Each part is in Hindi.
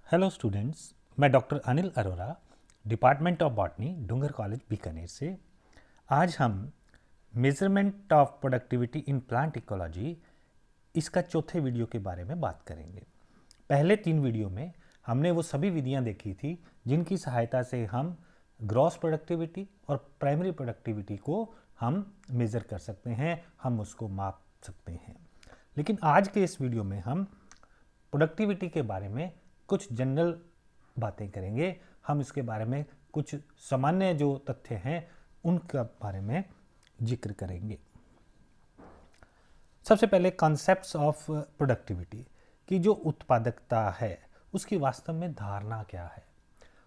हेलो स्टूडेंट्स, मैं doctor Anil Arora, department of botany, Dungar college Bikaner से। आज हम measurement of productivity in plant ecology इसका चौथे वीडियो के बारे में बात करेंगे। पहले 3 वीडियो में हमने वो सभी विधियां देखी थी जिनकी सहायता से हम ग्रॉस प्रोडक्टिविटी और प्राइमरी प्रोडक्टिविटी को हम मेज़र कर सकते हैं, हम उसको माप सकते हैं। लेकिन आज के इस वीडियो में हम प्रोडक्टिविटी के बारे में कुछ जनरल बातें करेंगे। हम इसके बारे में कुछ सामान्य जो तथ्य हैं उनके बारे में जिक्र करेंगे। सबसे पहले कॉन्सेप्ट्स ऑफ प्रोडक्टिविटी की जो उत्पादकता है उसकी वास्तव में धारणा क्या है।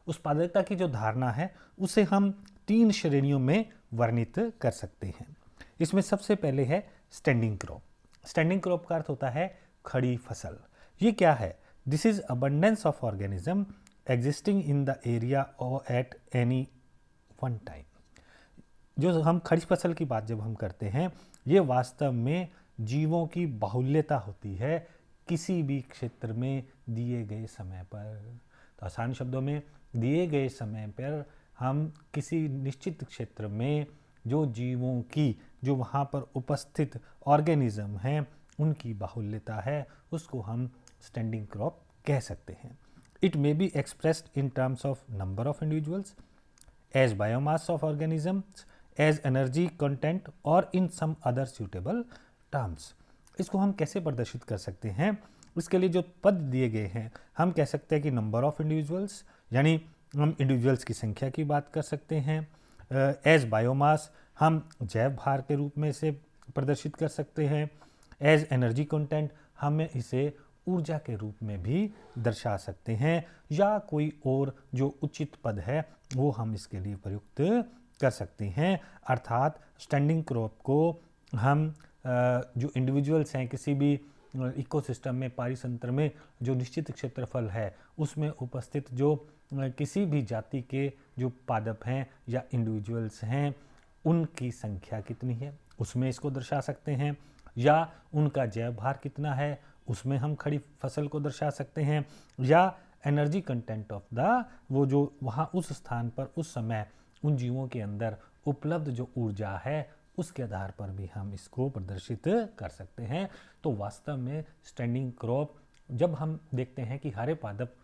उत्पादकता की जो धारणा है उसे हम 3 श्रेणियों में वर्णित कर सकते हैं। इसमें सबसे पहले है स्टैंडिंग क्रॉप। स्टैंडिंग क्रॉप का अर्थ होता है खड़ी फसल। ये क्या है? This is abundance of organism existing in the area और एट एनी वन टाइम। जो हम खड़ी फसल की बात जब हम करते हैं, ये वास्तव में जीवों की बाहुल्यता होती है किसी भी क्षेत्र में दिए गए समय पर। तो आसान शब्दों में, दिए गए समय पर हम किसी निश्चित क्षेत्र में जो जीवों की जो वहाँ पर उपस्थित ऑर्गेनिज्म हैं उनकी बाहुल्यता है, उसको हम स्टैंडिंग क्रॉप कह सकते हैं। It may be expressed in terms of number of individuals, as biomass of organisms, as energy content और in some other suitable terms. इसको हम कैसे प्रदर्शित कर सकते हैं? इसके लिए जो पद दिए गए हैं, हम कह सकते हैं कि नंबर ऑफ इंडिविजुअल्स, यानी हम इंडिविजुअल्स की संख्या की बात कर सकते हैं। एज बायोमास हम जैव भार के रूप में इसे प्रदर्शित कर सकते हैं। एज एनर्जी कंटेंट हम इसे ऊर्जा के रूप में भी दर्शा सकते हैं, या कोई और जो उचित पद है वो हम इसके लिए प्रयुक्त कर सकते हैं। अर्थात स्टैंडिंग क्रॉप को हम जो इंडिविजुअल्स हैं किसी भी इकोसिस्टम में, पारितंत्र में जो निश्चित क्षेत्रफल है उसमें उपस्थित जो किसी भी जाति के जो पादप हैं या इंडिविजुअल्स हैं उनकी संख्या कितनी है उसमें इसको दर्शा सकते हैं, या उनका जैव भार कितना है उसमें हम खड़ी फसल को दर्शा सकते हैं, या एनर्जी कंटेंट ऑफ द वो जो वहाँ उस स्थान पर उस समय उन जीवों के अंदर उपलब्ध जो ऊर्जा है उसके आधार पर भी हम इसको प्रदर्शित कर सकते हैं। तो वास्तव में स्टैंडिंग क्रॉप जब हम देखते हैं कि हरे पादप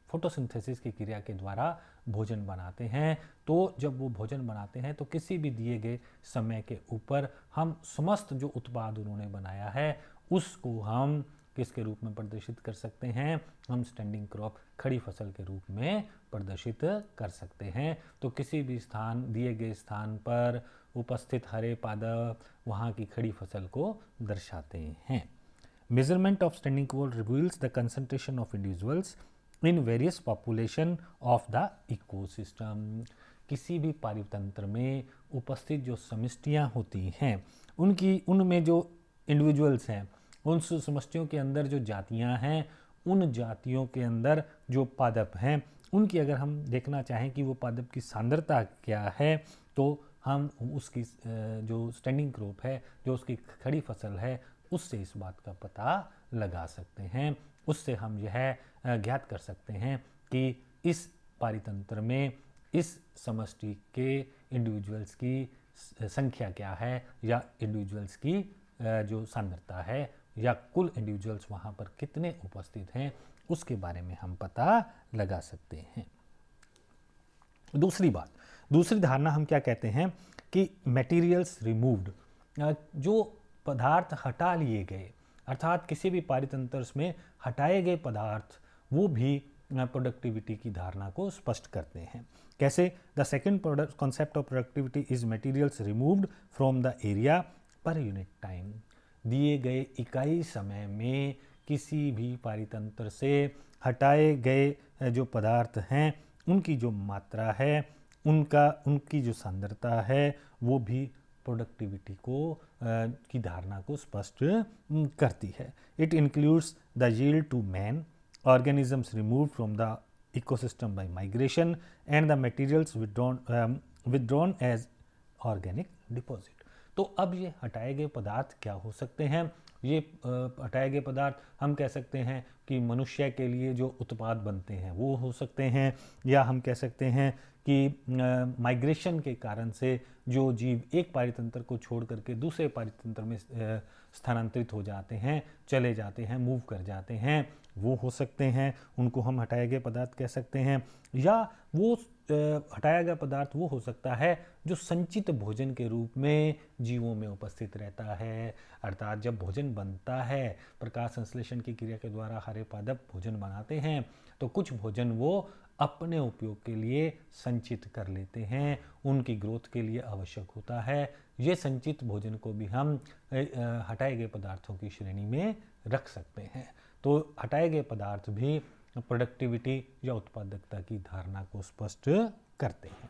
फोटोसिंथेसिस की क्रिया के द्वारा भोजन बनाते हैं, तो जब वो भोजन बनाते हैं तो किसी भी दिए गए समय के ऊपर हम समस्त जो उत्पाद उन्होंने बनाया है उसको हम किसके रूप में प्रदर्शित कर सकते हैं? हम स्टैंडिंग क्रॉप खड़ी फसल के रूप में प्रदर्शित कर सकते हैं। तो किसी भी स्थान, दिए गए स्थान पर उपस्थित हरे पादप वहाँ की खड़ी फसल को दर्शाते हैं। Measurement of standing crop reveals the concentration of individuals in various population of the ecosystem. किसी भी पारितंत्र में उपस्थित जो समष्टियाँ होती हैं उनमें जो इंडिविजुअल्स हैं, उन समष्टियों के अंदर जो जातियां हैं, उन जातियों के अंदर जो पादप हैं उनकी अगर हम देखना चाहें कि वो पादप की सांद्रता क्या है, तो हम उसकी जो स्टैंडिंग क्रॉप है, जो उसकी खड़ी फसल है, उससे इस बात का पता लगा सकते हैं। उससे हम यह ज्ञात कर सकते हैं कि इस पारितंत्र में इस समष्टि के इंडिविजुअल्स की संख्या क्या है, या इंडिविजुअल्स की जो सांद्रता है, या कुल इंडिविजुअल्स वहाँ पर कितने उपस्थित हैं उसके बारे में हम पता लगा सकते हैं। दूसरी धारणा हम क्या कहते हैं कि मटेरियल्स रिमूव्ड, जो पदार्थ हटा लिए गए, अर्थात किसी भी पारितंत्र में हटाए गए पदार्थ वो भी प्रोडक्टिविटी की धारणा को स्पष्ट करते हैं। कैसे? The second concept of productivity is materials removed from the area per unit time. दिए गए इकाई समय में किसी भी पारितंत्र से हटाए गए जो पदार्थ हैं उनकी जो मात्रा है, उनकी जो सांद्रता है, वो भी प्रोडक्टिविटी को की धारणा को स्पष्ट करती है। It includes the yield to man, organisms removed from the ecosystem by migration and the materials withdrawn as organic deposit. तो अब ये हटाए गए पदार्थ क्या हो सकते हैं? ये हटाए गए पदार्थ हम कह सकते हैं कि मनुष्य के लिए जो उत्पाद बनते हैं वो हो सकते हैं, या हम कह सकते हैं कि माइग्रेशन के कारण से जो जीव एक पारितंत्र को छोड़ करके दूसरे पारितंत्र में स्थानांतरित हो जाते हैं, चले जाते हैं, मूव कर जाते हैं, वो हो सकते हैं, उनको हम हटाए गए पदार्थ कह सकते हैं। या वो हटाया गया पदार्थ वो हो सकता है जो संचित भोजन के रूप में जीवों में उपस्थित रहता है, अर्थात जब भोजन बनता है, प्रकाश संश्लेषण की क्रिया के द्वारा हरे पादप भोजन बनाते हैं, तो कुछ भोजन वो अपने उपयोग के लिए संचित कर लेते हैं, उनकी ग्रोथ के लिए आवश्यक होता है। ये संचित भोजन को भी हम हटाए गए पदार्थों की श्रेणी में रख सकते हैं। तो हटाए गए पदार्थ भी प्रोडक्टिविटी या उत्पादकता की धारणा को स्पष्ट करते हैं।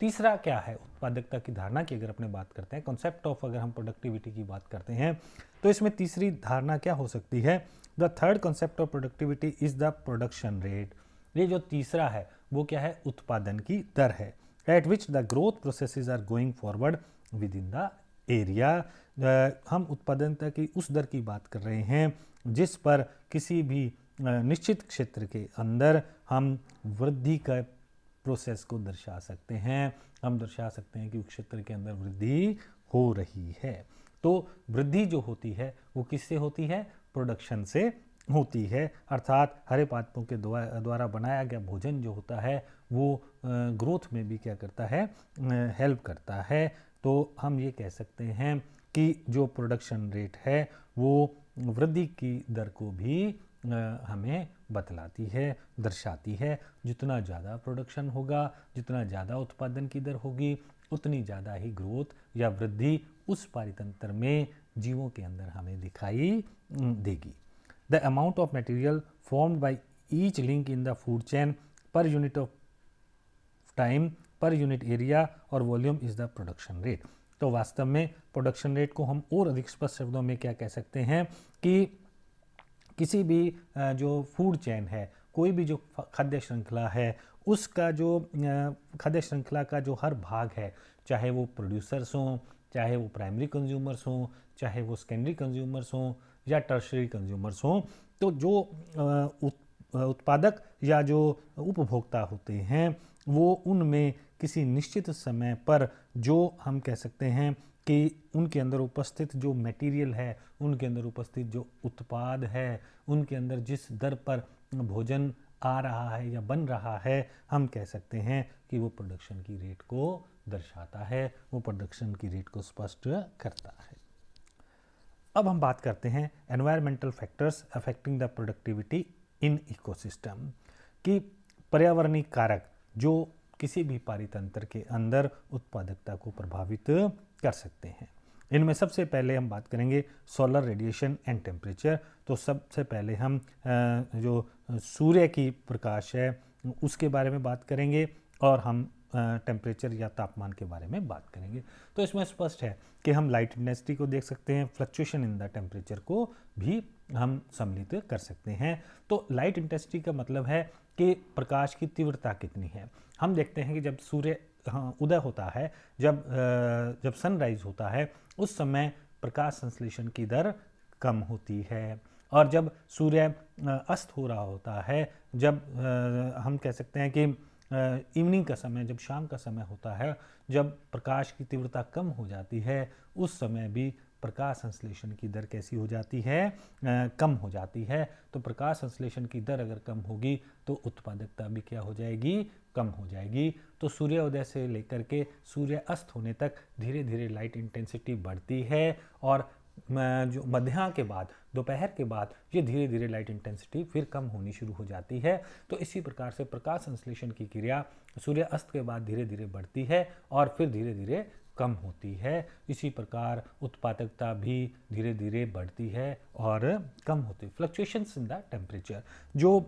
तीसरा क्या है उत्पादकता की धारणा की, अगर अपने बात करते हैं कॉन्सेप्ट ऑफ, अगर हम प्रोडक्टिविटी की बात करते हैं तो इसमें तीसरी धारणा क्या हो सकती है? The third concept of productivity is the production rate. ये जो तीसरा है वो क्या है? उत्पादन की दर है, at which the growth processes are going forward within the area. हम उत्पादनता की उस दर की बात कर रहे हैं जिस पर किसी भी निश्चित क्षेत्र के अंदर हम वृद्धि का प्रोसेस को दर्शा सकते हैं। हम दर्शा सकते हैं कि उस क्षेत्र के अंदर वृद्धि हो रही है। तो वृद्धि जो होती है वो किससे होती है? प्रोडक्शन से होती है, अर्थात हरे पादपों के द्वारा बनाया गया भोजन जो होता है वो ग्रोथ में भी क्या करता है? हेल्प करता है। तो हम ये कह सकते हैं कि जो प्रोडक्शन रेट है वो वृद्धि की दर को भी हमें बतलाती है, दर्शाती है। जितना ज़्यादा प्रोडक्शन होगा, जितना ज़्यादा उत्पादन की दर होगी, उतनी ज़्यादा ही ग्रोथ या वृद्धि उस पारितंत्र में जीवों के अंदर हमें दिखाई देगी। The amount of material formed by each link in the food chain per unit of time, per unit area और volume is the production rate. तो वास्तव में प्रोडक्शन रेट को हम और अधिक स्पष्ट शब्दों में क्या कह सकते हैं कि किसी भी जो फूड चेन है, कोई भी जो खाद्य श्रृंखला है, उसका जो खाद्य श्रृंखला का जो हर भाग है, चाहे वो प्रोड्यूसर्स हों, चाहे वो प्राइमरी कंज्यूमर्स हों, चाहे वो सेकेंडरी कंज्यूमर्स हों या टर्शरी कंज्यूमर्स हों, तो जो उत्पादक या जो उपभोक्ता होते हैं वो उनमें किसी निश्चित समय पर जो हम कह सकते हैं कि उनके अंदर उपस्थित जो मटेरियल है, उनके अंदर उपस्थित जो उत्पाद है, उनके अंदर जिस दर पर भोजन आ रहा है या बन रहा है, हम कह सकते हैं कि वो प्रोडक्शन की रेट को दर्शाता है, वो प्रोडक्शन की रेट को स्पष्ट करता है। अब हम बात करते हैं environmental factors affecting the productivity in ecosystem, कि पर्यावरणीय कारक जो किसी भी पारितंत्र के अंदर उत्पादकता को प्रभावित कर सकते हैं। इनमें सबसे पहले हम बात करेंगे सोलर रेडिएशन एंड टेम्परेचर। तो सबसे पहले हम जो सूर्य की प्रकाश है उसके बारे में बात करेंगे और हम टेम्परेचर या तापमान के बारे में बात करेंगे। तो इसमें स्पष्ट है कि हम लाइट इंटेंसिटी को देख सकते हैं, फ्लक्चुएशन इन द टेम्परेचर को भी हम सम्मिलित कर सकते हैं। तो लाइट इंटेंसिटी का मतलब है कि प्रकाश की तीव्रता कितनी है। हम देखते हैं कि जब सूर्य उदय होता है, जब सनराइज होता है, उस समय प्रकाश संश्लेषण की दर कम होती है, और जब सूर्य अस्त हो रहा होता है, जब हम कह सकते हैं कि इवनिंग का समय, जब शाम का समय होता है, जब प्रकाश की तीव्रता कम हो जाती है, उस समय भी प्रकाश संश्लेषण की दर कैसी हो जाती है? कम हो जाती है। तो प्रकाश संश्लेषण की दर अगर कम होगी तो उत्पादकता भी क्या हो जाएगी? कम हो जाएगी। तो सूर्योदय से लेकर के सूर्य अस्त होने तक धीरे धीरे लाइट इंटेंसिटी बढ़ती है, और जो मध्याह्न के बाद, दोपहर के बाद ये धीरे धीरे लाइट इंटेंसिटी फिर कम होनी शुरू हो जाती है। तो इसी प्रकार से प्रकाश संश्लेषण की क्रिया सूर्य अस्त के बाद धीरे धीरे बढ़ती है और फिर धीरे धीरे कम होती है। इसी प्रकार उत्पादकता भी धीरे धीरे बढ़ती है और कम होती है। फ्लक्चुएशंस इन द टेम्परेचर, जो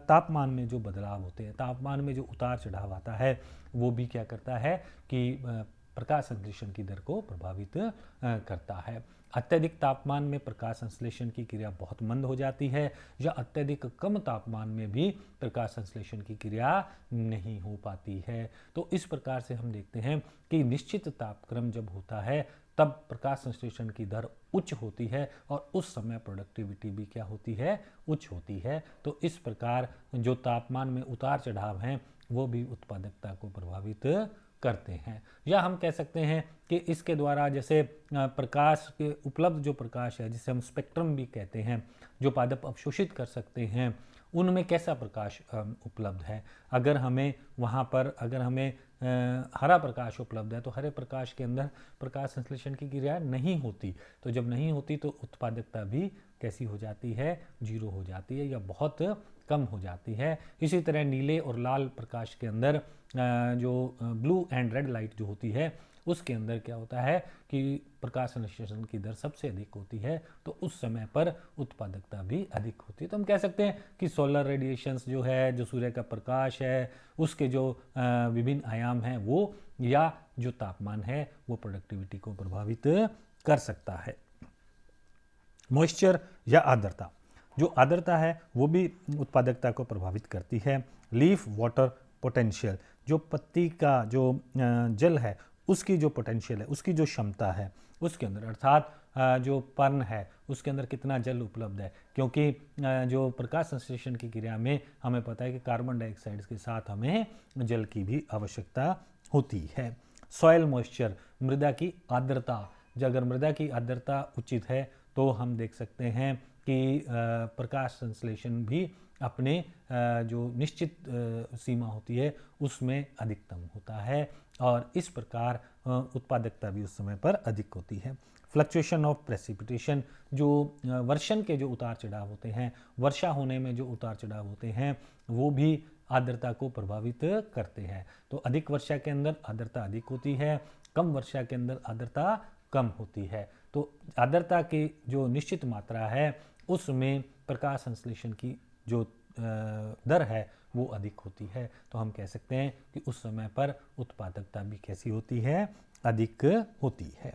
तापमान में जो बदलाव होते हैं, तापमान में जो उतार चढ़ाव आता है, वो भी क्या करता है कि प्रकाश संश्लेषण की दर को प्रभावित करता है। अत्यधिक तापमान में प्रकाश संश्लेषण की क्रिया बहुत मंद हो जाती है, या अत्यधिक कम तापमान में भी प्रकाश संश्लेषण की क्रिया नहीं हो पाती है। तो इस प्रकार से हम देखते हैं कि निश्चित तापक्रम जब होता है तब प्रकाश संश्लेषण की दर उच्च होती है और उस समय प्रोडक्टिविटी भी क्या होती है, उच्च होती है। तो इस प्रकार जो तापमान में उतार चढ़ाव हैं वो भी उत्पादकता को प्रभावित करते हैं। या हम कह सकते हैं कि इसके द्वारा जैसे प्रकाश के उपलब्ध जो प्रकाश है जिसे हम स्पेक्ट्रम भी कहते हैं, जो पादप अवशोषित कर सकते हैं, उनमें कैसा प्रकाश उपलब्ध है। अगर हमें हरा प्रकाश उपलब्ध है तो हरे प्रकाश के अंदर प्रकाश संश्लेषण की क्रिया नहीं होती। तो जब नहीं होती तो उत्पादकता भी कैसी हो जाती है, जीरो हो जाती है या बहुत कम हो जाती है। इसी तरह नीले और लाल प्रकाश के अंदर जो ब्लू एंड रेड लाइट जो होती है उसके अंदर क्या होता है कि प्रकाश संश्लेषण की दर सबसे अधिक होती है, तो उस समय पर उत्पादकता भी अधिक होती है। तो हम कह सकते हैं कि सोलर रेडिएशंस जो है, जो सूर्य का प्रकाश है, उसके जो विभिन्न आयाम हैं वो, या जो तापमान है वो प्रोडक्टिविटी को प्रभावित कर सकता है। मॉइस्चर या आर्द्रता, जो आर्द्रता है वो भी उत्पादकता को प्रभावित करती है। लीफ वाटर पोटेंशियल, जो पत्ती का जो जल है उसकी जो पोटेंशियल है, उसकी जो क्षमता है उसके अंदर, अर्थात जो पर्न है उसके अंदर कितना जल उपलब्ध है, क्योंकि जो प्रकाश संश्लेषण की क्रिया में हमें पता है कि कार्बन डाइऑक्साइड के साथ हमें जल की भी आवश्यकता होती है। सॉइल मॉइस्चर, मृदा की आर्द्रता, जो अगर मृदा की आर्द्रता उचित है तो हम देख सकते हैं कि प्रकाश संश्लेषण भी अपने जो निश्चित सीमा होती है उसमें अधिकतम होता है और इस प्रकार उत्पादकता भी उस समय पर अधिक होती है। फ्लक्चुएशन ऑफ प्रेसिपिटेशन, जो वर्षण के जो उतार चढ़ाव होते हैं, वर्षा होने में जो उतार चढ़ाव होते हैं वो भी आर्द्रता को प्रभावित करते हैं। तो अधिक वर्षा के अंदर आर्द्रता अधिक होती है, कम वर्षा के अंदर आर्द्रता कम होती है। तो आर्द्रता की जो निश्चित मात्रा है उसमें प्रकाश संश्लेषण की जो दर है वो अधिक होती है। तो हम कह सकते हैं कि उस समय पर उत्पादकता भी कैसी होती है, अधिक होती है।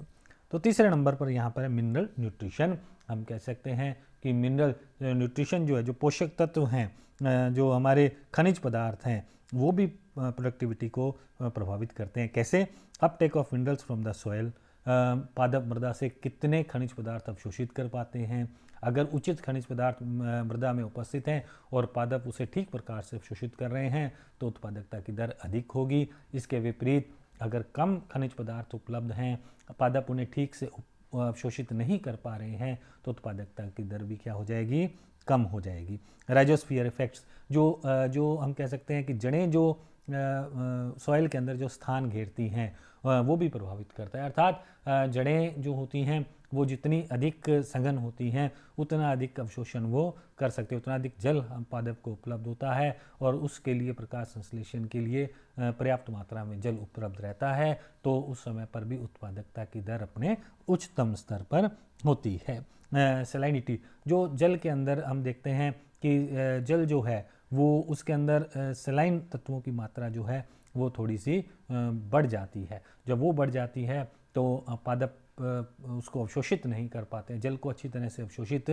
तो तीसरे नंबर पर यहाँ पर है मिनरल न्यूट्रिशन। हम कह सकते हैं कि मिनरल न्यूट्रिशन जो है, जो पोषक तत्व हैं, जो हमारे खनिज पदार्थ हैं, वो भी प्रोडक्टिविटी को प्रभावित करते हैं। कैसे? Uptake of minerals from the soil, पादप मृदा से कितने खनिज पदार्थ अवशोषित कर पाते हैं। अगर उचित खनिज पदार्थ मृदा में उपस्थित हैं और पादप उसे ठीक प्रकार से अवशोषित कर रहे हैं तो उत्पादकता की दर अधिक होगी। इसके विपरीत अगर कम खनिज पदार्थ उपलब्ध हैं, पादप उन्हें ठीक से अवशोषित नहीं कर पा रहे हैं तो उत्पादकता की दर भी क्या हो जाएगी, कम हो जाएगी। राइजोस्फीयर इफेक्ट्स, जो हम कह सकते हैं कि जड़ें जो सॉइल के अंदर जो स्थान घेरती हैं वो भी प्रभावित करता है। अर्थात जड़ें जो होती हैं वो जितनी अधिक सघन होती हैं उतना अधिक अवशोषण वो कर सकते हैं, उतना अधिक जल पादप को उपलब्ध होता है और उसके लिए प्रकाश संश्लेषण के लिए पर्याप्त मात्रा में जल उपलब्ध रहता है, तो उस समय पर भी उत्पादकता की दर अपने उच्चतम स्तर पर होती है। सैलिनिटी, जो जल के अंदर हम देखते हैं कि जल जो है वो उसके अंदर सलाइन तत्वों की मात्रा जो है वो थोड़ी सी बढ़ जाती है। जब वो बढ़ जाती है तो पादप उसको अवशोषित नहीं कर पाते हैं, जल को अच्छी तरह से अवशोषित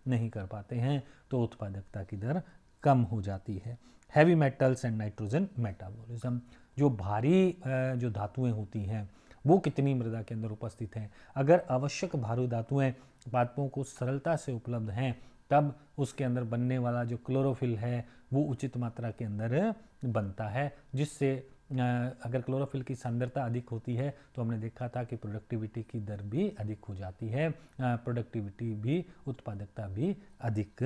नहीं कर पाते हैं, तो उत्पादकता की दर कम हो जाती है। Heavy metals and nitrogen metabolism, जो भारी जो धातुएं होती हैं वो कितनी मृदा के अंदर उपस्थित हैं। अगर आवश्यक भारी धातुएं पादपों को सरलता से उपलब्ध हैं तब उसके अंदर बनने वाला जो क्लोरोफिल है वो उचित मात्रा के अंदर बनता है, जिससे अगर क्लोरोफिल की सांद्रता अधिक होती है तो हमने देखा था कि प्रोडक्टिविटी की दर भी अधिक हो जाती है, प्रोडक्टिविटी भी, उत्पादकता भी अधिक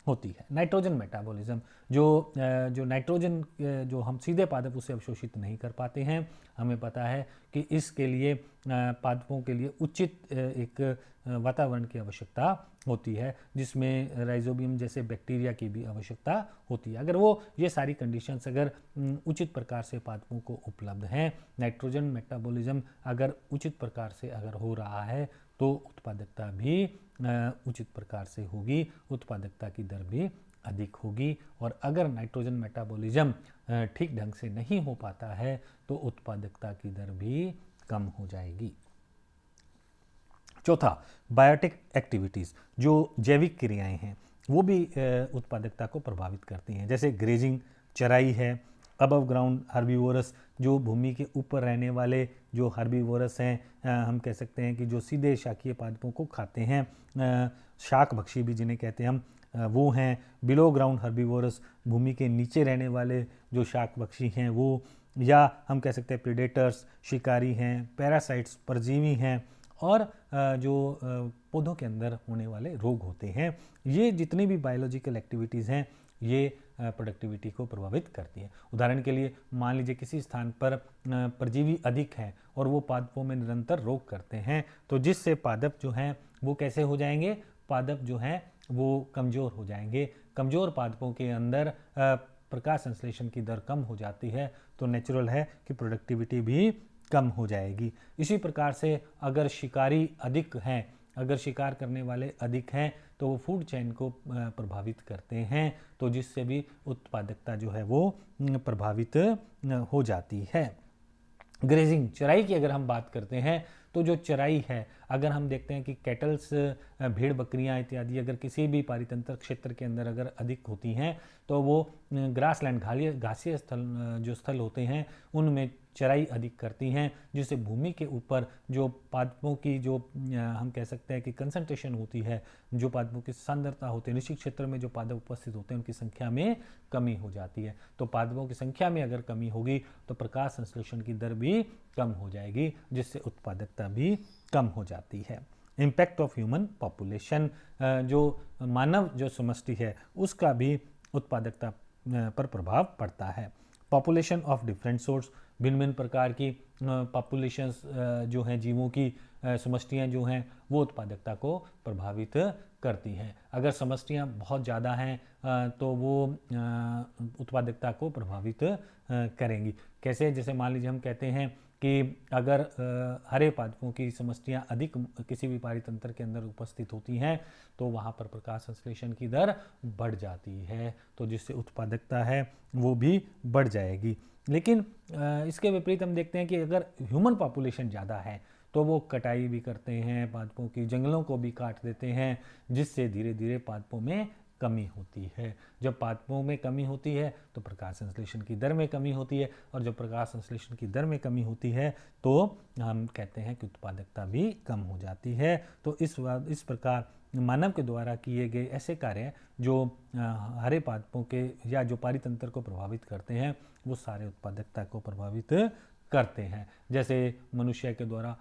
होती है। नाइट्रोजन मेटाबॉलिज्म, जो नाइट्रोजन जो हम सीधे पादप उसे अवशोषित नहीं कर पाते हैं, हमें पता है कि इसके लिए पादपों के लिए उचित एक वातावरण की आवश्यकता होती है, जिसमें राइजोबियम जैसे बैक्टीरिया की भी आवश्यकता होती है। अगर वो ये सारी कंडीशंस अगर उचित प्रकार से पादपों को उपलब्ध हैं, नाइट्रोजन मेटाबॉलिज्म अगर उचित प्रकार से अगर हो रहा है तो उत्पादकता भी उचित प्रकार से होगी, उत्पादकता की दर भी अधिक होगी। और अगर नाइट्रोजन मेटाबॉलिज्म ठीक ढंग से नहीं हो पाता है तो उत्पादकता की दर भी कम हो जाएगी। चौथा, बायोटिक एक्टिविटीज़, जो जैविक क्रियाएं हैं वो भी उत्पादकता को प्रभावित करती हैं, जैसे ग्रेजिंग, चराई है, अबव ग्राउंड हर्बीवोरस, जो भूमि के ऊपर रहने वाले जो हर्बीवोरस हैं, हम कह सकते हैं कि जो सीधे शाकीय पादपों को खाते हैं, शाक भक्षी भी जिन्हें कहते हैं हम, वो हैं। बिलो ग्राउंड हर्बीवोरस, भूमि के नीचे रहने वाले जो शाक भक्षी हैं वो, या हम कह सकते हैं प्रीडेटर्स, शिकारी हैं। पैरासाइट्स, परजीवी हैं। और जो पौधों के अंदर होने वाले रोग होते हैं। ये जितनी भी बायोलॉजिकल एक्टिविटीज़ हैं ये प्रोडक्टिविटी को प्रभावित करती हैं। उदाहरण के लिए मान लीजिए किसी स्थान पर परजीवी अधिक हैं और वो पादपों में निरंतर रोग करते हैं, तो जिससे पादप जो हैं वो कैसे हो जाएंगे, पादप जो हैं वो कमज़ोर हो जाएंगे। कमज़ोर पादपों के अंदर प्रकाश संश्लेषण की दर कम हो जाती है, तो नेचुरल है कि प्रोडक्टिविटी भी कम हो जाएगी। इसी प्रकार से अगर शिकारी अधिक हैं, अगर शिकार करने वाले अधिक हैं, तो वो फूड चेन को प्रभावित करते हैं, तो जिससे भी उत्पादकता जो है वो प्रभावित हो जाती है। ग्रेजिंग, चराई की अगर हम बात करते हैं तो जो चराई है, अगर हम देखते हैं कि कैटल्स, भेड़ बकरियां इत्यादि अगर किसी भी पारितंत्र क्षेत्र के अंदर अगर अधिक होती हैं तो वो ग्रासलैंड, घासीय स्थल जो स्थल होते हैं उनमें चराई अधिक करती हैं, जिससे भूमि के ऊपर जो पादपों की जो हम कह सकते हैं कि कंसंट्रेशन होती है, जो पादपों की सांद्रता होती है, निश्चित क्षेत्र में जो पादप उपस्थित होते हैं उनकी संख्या में कमी हो जाती है। तो पादपों की संख्या में अगर कमी होगी तो प्रकाश संश्लेषण की दर भी कम हो जाएगी, जिससे उत्पादकता भी कम हो जाती है। इम्पैक्ट ऑफ ह्यूमन पॉपुलेशन, जो मानव जो समष्टि है उसका भी उत्पादकता पर प्रभाव पड़ता है। पॉपुलेशन ऑफ डिफरेंट सोर्स, भिन्न भिन्न प्रकार की पॉपुलेशंस जो हैं, जीवों की समष्टियाँ जो हैं वो उत्पादकता को प्रभावित करती हैं। अगर समष्टियाँ बहुत ज़्यादा हैं तो वो उत्पादकता को प्रभावित करेंगी। कैसे, जैसे मान लीजिए हम कहते हैं कि अगर हरे पादपों की समष्टियाँ अधिक किसी भी पारितंत्र के अंदर उपस्थित होती हैं तो वहाँ पर प्रकाश संश्लेषण की दर बढ़ जाती है, तो जिससे उत्पादकता है वो भी बढ़ जाएगी। लेकिन इसके विपरीत हम देखते हैं कि अगर ह्यूमन पॉपुलेशन ज़्यादा है तो वो कटाई भी करते हैं पादपों की, जंगलों को भी काट देते हैं, जिससे धीरे धीरे पादपों में कमी होती है। जब पादपों में कमी होती है तो प्रकाश संश्लेषण की दर में कमी होती है, और जब प्रकाश संश्लेषण की दर में कमी होती है तो हम कहते हैं कि उत्पादकता भी कम हो जाती है। तो इस प्रकार मानव के द्वारा किए गए ऐसे कार्य जो हरे पादपों के या जो पारितंत्र को प्रभावित करते हैं वो सारे उत्पादकता को प्रभावित करते हैं। जैसे मनुष्य के द्वारा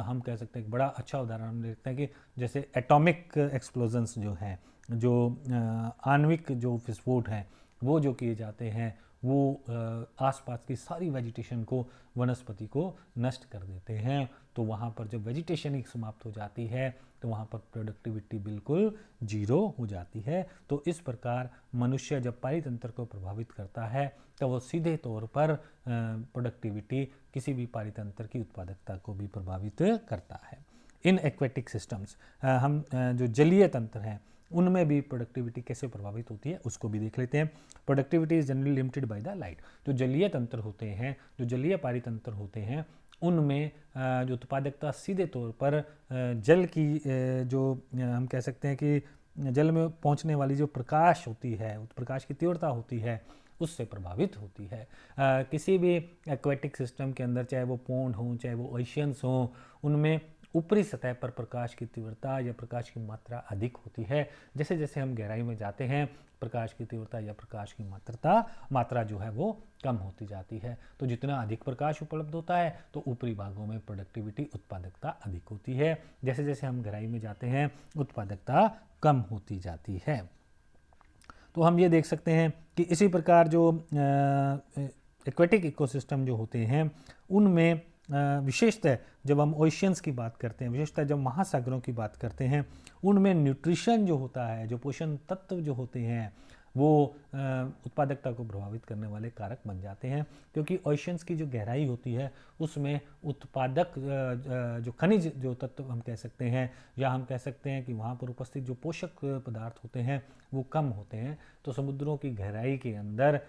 हम कह सकते हैं, एक बड़ा अच्छा उदाहरण हम देखते हैं कि जैसे एटॉमिक एक्सप्लोजन्स जो हैं, जो आणविक जो विस्फोट हैं वो जो किए जाते हैं वो आसपास की सारी वेजिटेशन को, वनस्पति को नष्ट कर देते हैं। तो वहाँ पर जब वेजिटेशन ही समाप्त हो जाती है तो वहाँ पर प्रोडक्टिविटी बिल्कुल जीरो हो जाती है। तो इस प्रकार मनुष्य जब पारितंत्र को प्रभावित करता है तो वो सीधे तौर पर प्रोडक्टिविटी, किसी भी पारितंत्र की उत्पादकता को भी प्रभावित करता है। इन एक्वेटिक सिस्टम्स, हम जो जलीय तंत्र हैं उनमें भी प्रोडक्टिविटी कैसे प्रभावित होती है उसको भी देख लेते हैं। Productivity is generally limited by the light. जो जलीय तंत्र होते हैं, जो जलीय पारितंत्र होते हैं, उनमें जो उत्पादकता सीधे तौर पर जल की जो हम कह सकते हैं कि जल में पहुंचने वाली जो प्रकाश होती है, प्रकाश की तीव्रता होती है, उससे प्रभावित होती है। किसी भी एक्वेटिक सिस्टम के अंदर, चाहे वो पोंड हों, चाहे वो ओशियंस हों, उनमें ऊपरी सतह पर प्रकाश की तीव्रता या प्रकाश की मात्रा अधिक होती है। जैसे जैसे हम गहराई में जाते हैं प्रकाश की तीव्रता या प्रकाश की मात्रा जो है वो कम होती जाती है। तो जितना अधिक प्रकाश उपलब्ध होता है तो ऊपरी भागों में प्रोडक्टिविटी, उत्पादकता अधिक होती है। जैसे जैसे हम गहराई में जाते हैं उत्पादकता कम होती जाती है। तो हम ये देख सकते हैं कि इसी प्रकार जो एक्वेटिक इकोसिस्टम जो होते हैं उनमें विशेषतः जब हम ओशियंस की बात करते हैं, विशेषतः जब महासागरों की बात करते हैं, उनमें न्यूट्रिशन जो होता है, जो पोषण तत्व जो होते हैं वो उत्पादकता को प्रभावित करने वाले कारक बन जाते हैं। क्योंकि ओशियंस की जो गहराई होती है उसमें उत्पादक जो खनिज जो तत्व हम कह सकते हैं, या हम कह सकते हैं कि वहाँ पर उपस्थित जो पोषक पदार्थ होते हैं वो कम होते हैं। तो समुद्रों की गहराई के अंदर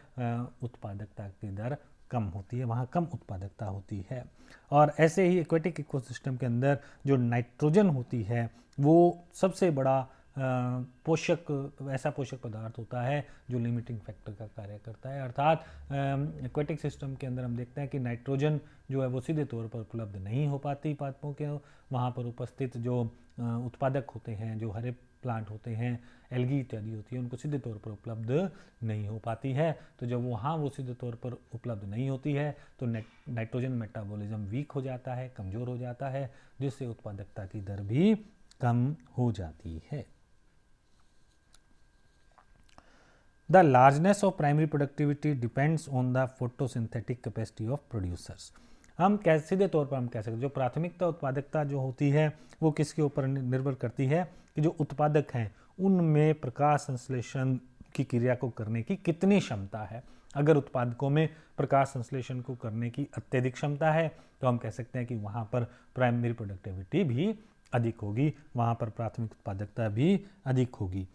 उत्पादकता की दर कम होती है, वहाँ कम उत्पादकता होती है। और ऐसे ही एक्वेटिक इकोसिस्टम के अंदर जो नाइट्रोजन होती है वो सबसे बड़ा ऐसा पोषक पदार्थ होता है जो लिमिटिंग फैक्टर का कार्य करता है। अर्थात एक्वेटिक सिस्टम के अंदर हम देखते हैं कि नाइट्रोजन जो है वो सीधे तौर पर उपलब्ध नहीं हो पाती पादपों के वहाँ पर उपस्थित जो उत्पादक होते हैं, जो हरे प्लांट होते हैं, एल्गी इत्यादि होती है, उनको सीधे तौर पर उपलब्ध नहीं हो पाती है। तो जब वहाँ वो सीधे तौर पर उपलब्ध नहीं होती है तो नाइट्रोजन मेटाबॉलिज्म वीक हो जाता है, कमज़ोर हो जाता है, जिससे उत्पादकता की दर भी कम हो जाती है। The largeness of primary productivity depends on the photosynthetic capacity of producers. हम सीधे तौर पर हम कह सकते हैं जो प्राथमिकता उत्पादकता जो होती है वो किसके ऊपर निर्भर करती है कि जो उत्पादक हैं उनमें प्रकाश संश्लेषण की क्रिया को करने की कितनी क्षमता है। अगर उत्पादकों में प्रकाश संश्लेषण को करने की अत्यधिक क्षमता है तो हम कह सकते हैं कि वहाँ पर प्राइमरी प्रोडक्टिविटी भी अधिक होगी, वहाँ पर प्राथमिक उत्पादकता भी अधिक होगी।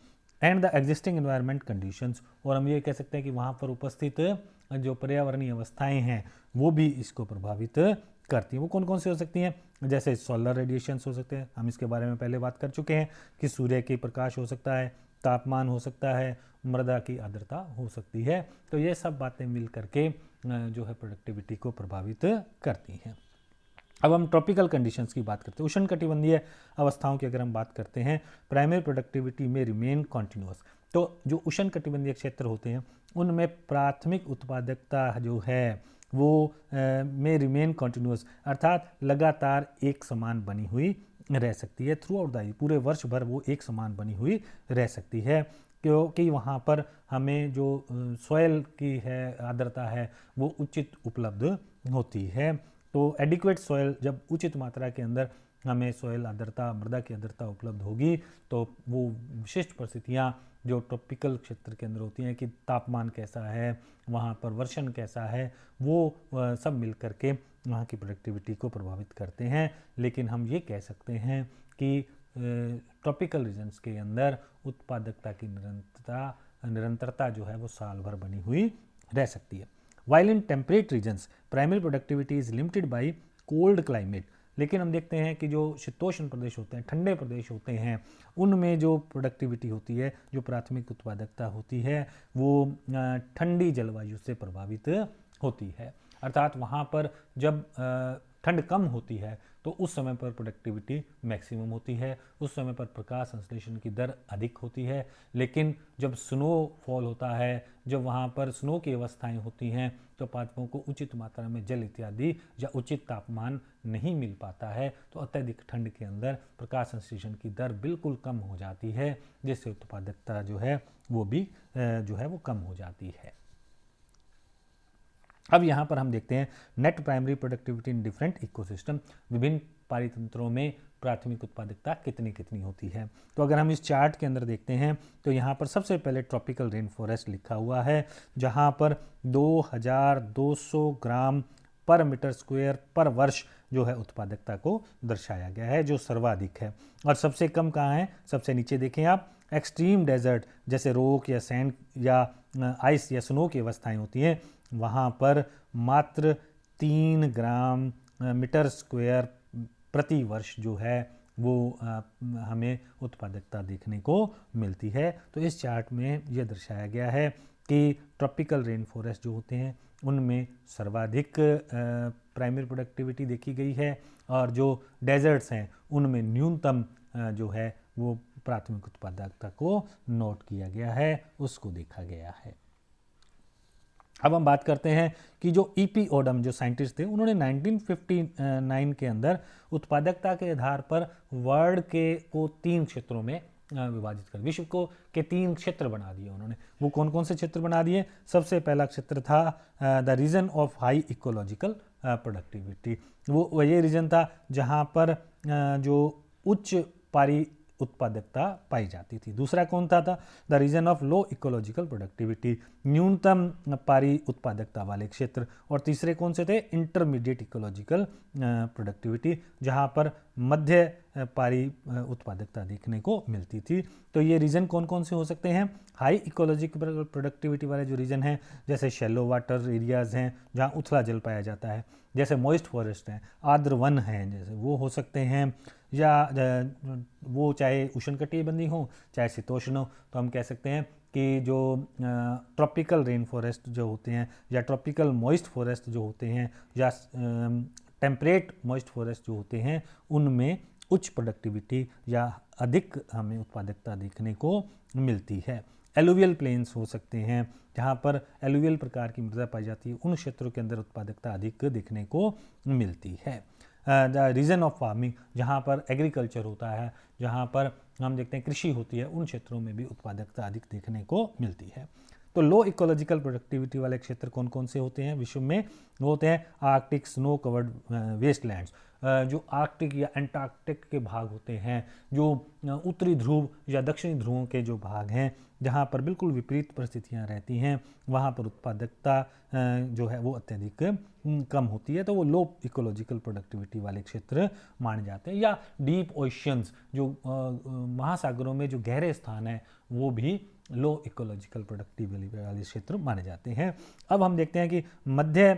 And the existing environment conditions, और हम ये कह सकते हैं कि वहाँ पर उपस्थित जो पर्यावरणीय अवस्थाएं हैं वो भी इसको प्रभावित करती हैं। वो कौन कौन सी हो सकती हैं? जैसे सोलर रेडिएशंस हो सकते हैं, हम इसके बारे में पहले बात कर चुके हैं कि सूर्य की प्रकाश हो सकता है, तापमान हो सकता है, मृदा की आर्द्रता हो सकती है। तो ये सब बातें मिल करके जो है प्रोडक्टिविटी को प्रभावित करती हैं। अब हम ट्रॉपिकल कंडीशंस की बात करते हैं। उष्णकटिबंधीय अवस्थाओं की अगर हम बात करते हैं, प्राइमरी प्रोडक्टिविटी में रिमेन कॉन्टिन्यूअस। तो जो उष्णकटिबंधीय क्षेत्र होते हैं उनमें प्राथमिक उत्पादकता जो है वो में रिमेन कॉन्टिन्यूअस, अर्थात लगातार एक समान बनी हुई रह सकती है। थ्रू आउट द पूरे वर्ष भर वो एक समान बनी हुई रह सकती है, क्योंकि वहाँ पर हमें जो सॉयल की है आर्द्रता है वो उचित उपलब्ध होती है। तो एडिक्वेट सॉयल, जब उचित मात्रा के अंदर हमें सॉयल आर्द्रता, मृदा की आर्द्रता उपलब्ध होगी तो वो विशिष्ट परिस्थितियाँ जो ट्रॉपिकल क्षेत्र के अंदर होती हैं कि तापमान कैसा है, वहाँ पर वर्षण कैसा है, वो सब मिल करके वहाँ की प्रोडक्टिविटी को प्रभावित करते हैं। लेकिन हम ये कह सकते हैं कि ट्रॉपिकल रीजन्स के अंदर उत्पादकता की निरंतरता जो है वो साल भर बनी हुई रह सकती है। While in temperate regions, primary productivity is limited by cold climate. लेकिन हम देखते हैं कि जो शीतोष्ण प्रदेश होते हैं, ठंडे प्रदेश होते हैं, उनमें जो प्रोडक्टिविटी होती है, जो प्राथमिक उत्पादकता होती है वो ठंडी जलवायु से प्रभावित होती है। अर्थात वहाँ पर जब ठंड कम होती है तो उस समय पर प्रोडक्टिविटी मैक्सिमम होती है, उस समय पर प्रकाश संश्लेषण की दर अधिक होती है। लेकिन जब स्नोफॉल होता है, जब वहाँ पर स्नो की अवस्थाएं होती हैं तो पादपों को उचित मात्रा में जल इत्यादि या उचित तापमान नहीं मिल पाता है, तो अत्यधिक ठंड के अंदर प्रकाश संश्लेषण की दर बिल्कुल कम हो जाती है, जिससे उत्पादकता जो है वो भी जो है वो कम हो जाती है। अब यहाँ पर हम देखते हैं net primary productivity in different ecosystem, विभिन्न पारितंत्रों में प्राथमिक उत्पादकता कितनी कितनी होती है। तो अगर हम इस चार्ट के अंदर देखते हैं तो यहाँ पर सबसे पहले ट्रॉपिकल रेन फॉरेस्ट लिखा हुआ है, जहाँ पर 2200 ग्राम पर मीटर स्क्वायर पर वर्ष जो है उत्पादकता को दर्शाया गया है, जो सर्वाधिक है। और सबसे कम कहाँ है? सबसे नीचे देखें आप, एक्सट्रीम डेजर्ट जैसे रोक या सैंड या आइस या स्नो की अवस्थाएं होती हैं, वहाँ पर मात्र 3 ग्राम मीटर स्क्वायर प्रति वर्ष जो है वो हमें उत्पादकता देखने को मिलती है। तो इस चार्ट में यह दर्शाया गया है कि ट्रॉपिकल रेन फॉरेस्ट जो होते हैं उनमें सर्वाधिक प्राइमरी प्रोडक्टिविटी देखी गई है, और जो डेजर्ट्स हैं उनमें न्यूनतम जो है वो प्राथमिक उत्पादकता को नोट किया गया है, उसको देखा गया है। अब हम बात करते हैं कि जो ईपी ओडम जो साइंटिस्ट थे उन्होंने 1959 के अंदर उत्पादकता के आधार पर वर्ल्ड को 3 क्षेत्रों में विभाजित कर विश्व को के 3 क्षेत्र बना दिए उन्होंने। वो कौन कौन से क्षेत्र बना दिए? सबसे पहला क्षेत्र था the reason of high ecological productivity. वो ये रीजन था जहाँ पर जो उच्च पारी उत्पादकता पाई जाती थी। दूसरा कौन था? The reason of low ecological productivity, न्यूनतम पारी उत्पादकता वाले क्षेत्र। और तीसरे कौन से थे? इंटरमीडिएट इकोलॉजिकल प्रोडक्टिविटी, जहाँ पर मध्य पारी उत्पादकता देखने को मिलती थी। तो ये रीजन कौन कौन से हो सकते हैं? हाई इकोलॉजिकल प्रोडक्टिविटी वाले जो रीजन हैं, जैसे शैलो वाटर एरियाज़ हैं जहाँ उथला जल पाया जाता है, जैसे मॉइस्ट फॉरेस्ट हैं, आर्द्र वन हैं, जैसे वो हो सकते हैं, या वो चाहे उष्णकटिबंधी हो चाहे शीतोष्ण हो। तो हम कह सकते हैं कि जो ट्रॉपिकल रेन फॉरेस्ट जो होते हैं, या ट्रॉपिकल मॉइस्ट फॉरेस्ट जो होते हैं, या टेम्परेट मॉइस्ट फॉरेस्ट जो होते हैं, उनमें उच्च प्रोडक्टिविटी या अधिक हमें उत्पादकता देखने को मिलती है। एलुवियल प्लेन्स हो सकते हैं, जहाँ पर एलुवियल प्रकार की मृदा पाई जाती है, उन क्षेत्रों के अंदर उत्पादकता अधिक देखने को मिलती है। द रीजन ऑफ फार्मिंग, जहाँ पर एग्रीकल्चर होता है, जहाँ पर हम देखते हैं कृषि होती है, उन क्षेत्रों में भी उत्पादकता अधिक देखने को मिलती है। तो लो इकोलॉजिकल प्रोडक्टिविटी वाले क्षेत्र कौन कौन से होते हैं विश्व में? वो होते हैं आर्कटिक स्नो कवर्ड वेस्टलैंड्स, जो आर्कटिक या एंटार्कटिक के भाग होते हैं, जो उत्तरी ध्रुव या दक्षिणी ध्रुवों के जो भाग हैं, जहाँ पर बिल्कुल विपरीत परिस्थितियाँ रहती हैं, वहाँ पर उत्पादकता जो है वो अत्यधिक कम होती है, तो वो लो इकोलॉजिकल प्रोडक्टिविटी वाले क्षेत्र माने जाते हैं। या डीप ओशंस, जो महासागरों में जो गहरे स्थान है, वो भी लो इकोलॉजिकल प्रोडक्टिविटी वाले क्षेत्र माने जाते हैं। अब हम देखते हैं कि मध्य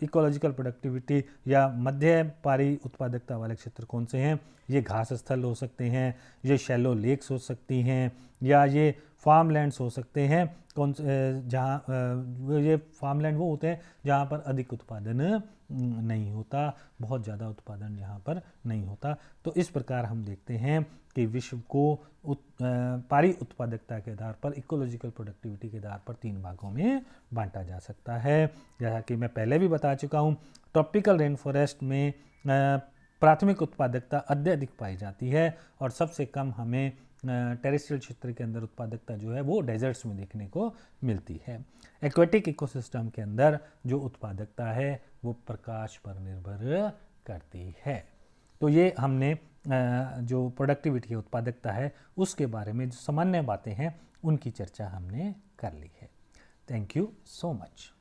इकोलॉजिकल प्रोडक्टिविटी या मध्य पारी उत्पादकता वाले क्षेत्र कौन से हैं? ये घास स्थल हो सकते हैं, ये शैलो लेक्स हो सकती हैं, या ये फार्म लैंड्स हो सकते हैं। कौन जहाँ ये फार्म लैंड वो होते हैं जहाँ पर अधिक उत्पादन नहीं होता, बहुत ज़्यादा उत्पादन यहाँ पर नहीं होता। तो इस प्रकार हम देखते हैं कि विश्व को पारी उत्पादकता के आधार पर, इकोलॉजिकल प्रोडक्टिविटी के आधार पर 3 भागों में बांटा जा सकता है। जैसा कि मैं पहले भी बता चुका हूँ, ट्रॉपिकल रेन फॉरेस्ट में प्राथमिक उत्पादकता अत्यधिक पाई जाती है, और सबसे कम हमें टेरेस्ट्रियल क्षेत्र के अंदर उत्पादकता जो है वो डेजर्ट्स में देखने को मिलती है। एक्वेटिक इकोसिस्टम के अंदर जो उत्पादकता है वो प्रकाश पर निर्भर करती है। तो ये हमने जो प्रोडक्टिविटी उत्पादकता है उसके बारे में जो सामान्य बातें हैं उनकी चर्चा हमने कर ली है। Thank you so much.